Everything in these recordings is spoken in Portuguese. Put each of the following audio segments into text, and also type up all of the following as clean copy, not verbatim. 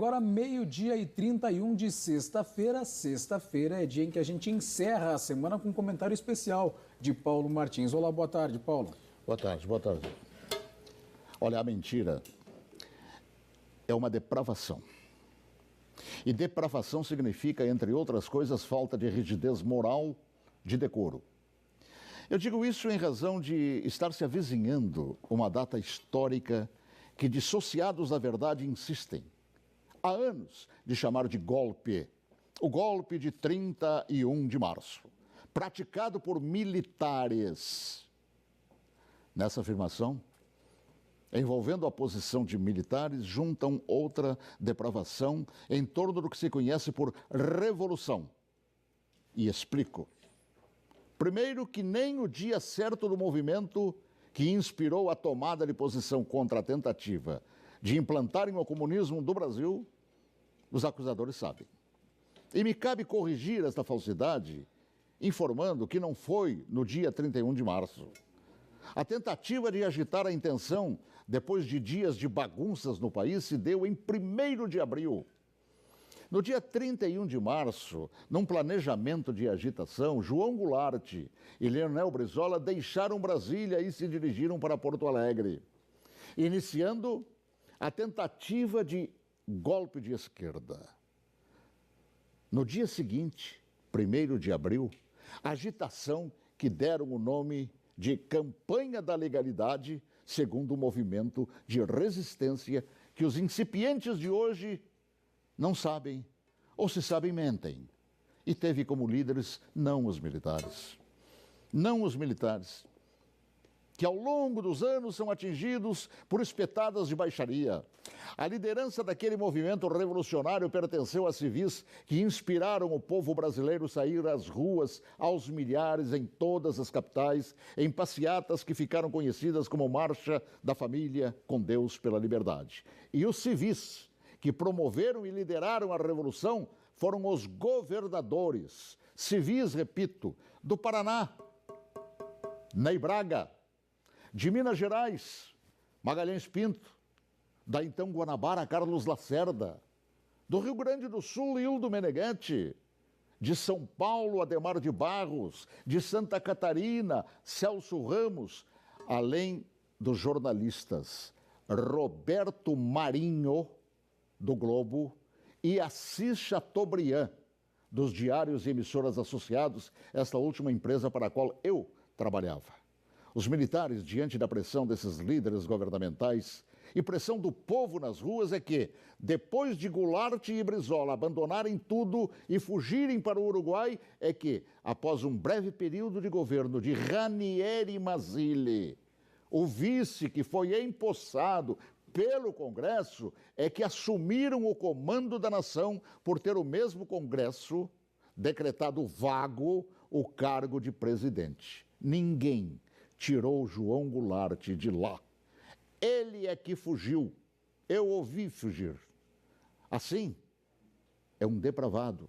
Agora, meio-dia e 31 de sexta-feira. Sexta-feira é dia em que a gente encerra a semana com um comentário especial de Paulo Martins. Olá, boa tarde, Paulo. Boa tarde, boa tarde. Olha, a mentira é uma depravação. E depravação significa, entre outras coisas, falta de rigidez moral, de decoro. Eu digo isso em razão de estar se avizinhando uma data histórica que dissociados da verdade insistem há anos de chamar de golpe. O golpe de 31 de março, praticado por militares. Nessa afirmação, envolvendo a posição de militares, juntam outra depravação em torno do que se conhece por revolução. E explico. Primeiro, que nem o dia certo do movimento que inspirou a tomada de posição contra a tentativa de implantarem o comunismo do Brasil, os acusadores sabem. E me cabe corrigir esta falsidade, informando que não foi no dia 31 de março. A tentativa de agitar a intenção, depois de dias de bagunças no país, se deu em 1º de abril. No dia 31 de março, num planejamento de agitação, João Goulart e Leonel Brizola deixaram Brasília e se dirigiram para Porto Alegre, iniciando a tentativa de golpe de esquerda. No dia seguinte, 1º de abril, agitação que deram o nome de Campanha da Legalidade, segundo o movimento de resistência que os incipientes de hoje não sabem, ou se sabem, mentem. E teve como líderes não os militares. Não os militares, que ao longo dos anos são atingidos por espetadas de baixaria. A liderança daquele movimento revolucionário pertenceu a civis que inspiraram o povo brasileiro a sair às ruas aos milhares em todas as capitais, em passeatas que ficaram conhecidas como Marcha da Família com Deus pela Liberdade. E os civis que promoveram e lideraram a revolução foram os governadores, civis, repito, do Paraná, Ney Braga, de Minas Gerais, Magalhães Pinto, da então Guanabara, Carlos Lacerda, do Rio Grande do Sul, Hildo Meneghetti, de São Paulo, Adhemar de Barros, de Santa Catarina, Celso Ramos, além dos jornalistas Roberto Marinho, do Globo, e Assis Chateaubriand, dos diários e emissoras associados, esta última empresa para a qual eu trabalhava. Os militares, diante da pressão desses líderes governamentais e pressão do povo nas ruas, é que, depois de Goulart e Brizola abandonarem tudo e fugirem para o Uruguai, é que, após um breve período de governo de Ranieri Mazzilli, o vice que foi empossado pelo Congresso, é que assumiram o comando da nação por ter o mesmo Congresso decretado vago o cargo de presidente. Ninguém tirou João Goulart de lá. Ele é que fugiu. Eu ouvi fugir. Assim, é um depravado.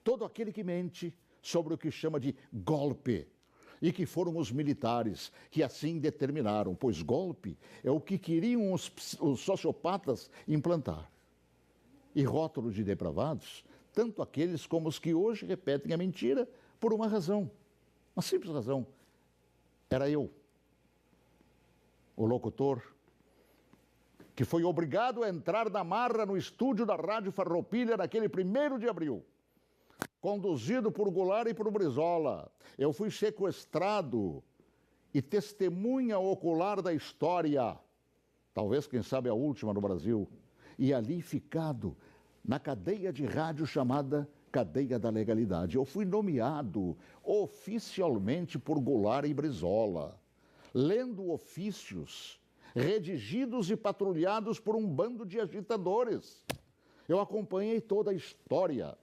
Todo aquele que mente sobre o que chama de golpe. E que foram os militares que assim determinaram, pois golpe é o que queriam os sociopatas implantar. E rótulo de depravados, tanto aqueles como os que hoje repetem a mentira por uma razão, uma simples razão. Era eu, o locutor, que foi obrigado a entrar na marra no estúdio da Rádio Farroupilha naquele 1º de abril, conduzido por Goulart e por Brizola. Eu fui sequestrado e testemunha ocular da história, talvez, quem sabe, a última no Brasil, e ali ficado na cadeia de rádio chamada Cadeia da Legalidade. Eu fui nomeado oficialmente por Goulart e Brizola, lendo ofícios redigidos e patrulhados por um bando de agitadores. Eu acompanhei toda a história,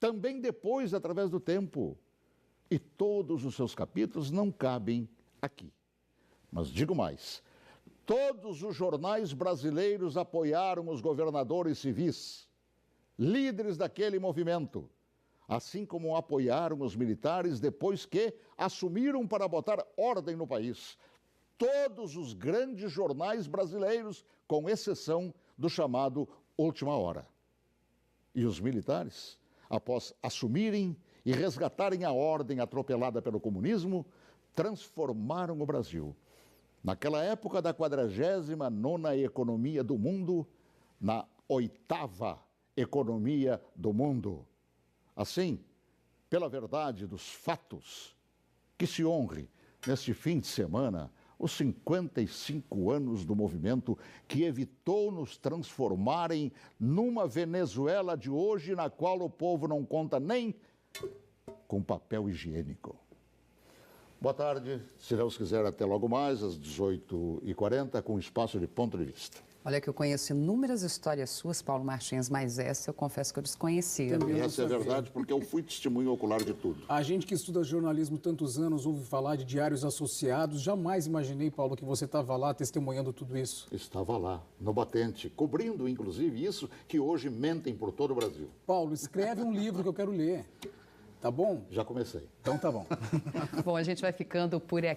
também depois, através do tempo, e todos os seus capítulos não cabem aqui. Mas digo mais, todos os jornais brasileiros apoiaram os governadores civis, líderes daquele movimento, assim como apoiaram os militares depois que assumiram para botar ordem no país. Todos os grandes jornais brasileiros, com exceção do chamado última hora. E os militares, após assumirem e resgatarem a ordem atropelada pelo comunismo, transformaram o Brasil, naquela época da 49ª economia do mundo, na 8ª economia do mundo. Assim, pela verdade dos fatos, que se honre neste fim de semana os 55 anos do movimento que evitou nos transformarem numa Venezuela de hoje, na qual o povo não conta nem com papel higiênico. Boa tarde, se Deus quiser, até logo mais, às 18h40, com Espaço de Ponto de Vista. Olha que eu conheço inúmeras histórias suas, Paulo Martins, mas essa eu confesso que eu desconhecia. Também. E essa é verdade, porque eu fui testemunho ocular de tudo. A gente que estuda jornalismo tantos anos ouve falar de diários associados. Jamais imaginei, Paulo, que você estava lá testemunhando tudo isso. Estava lá, no batente, cobrindo, inclusive, isso que hoje mentem por todo o Brasil. Paulo, escreve um livro que eu quero ler. Tá bom? Já comecei. Então tá bom. Bom, a gente vai ficando por aqui.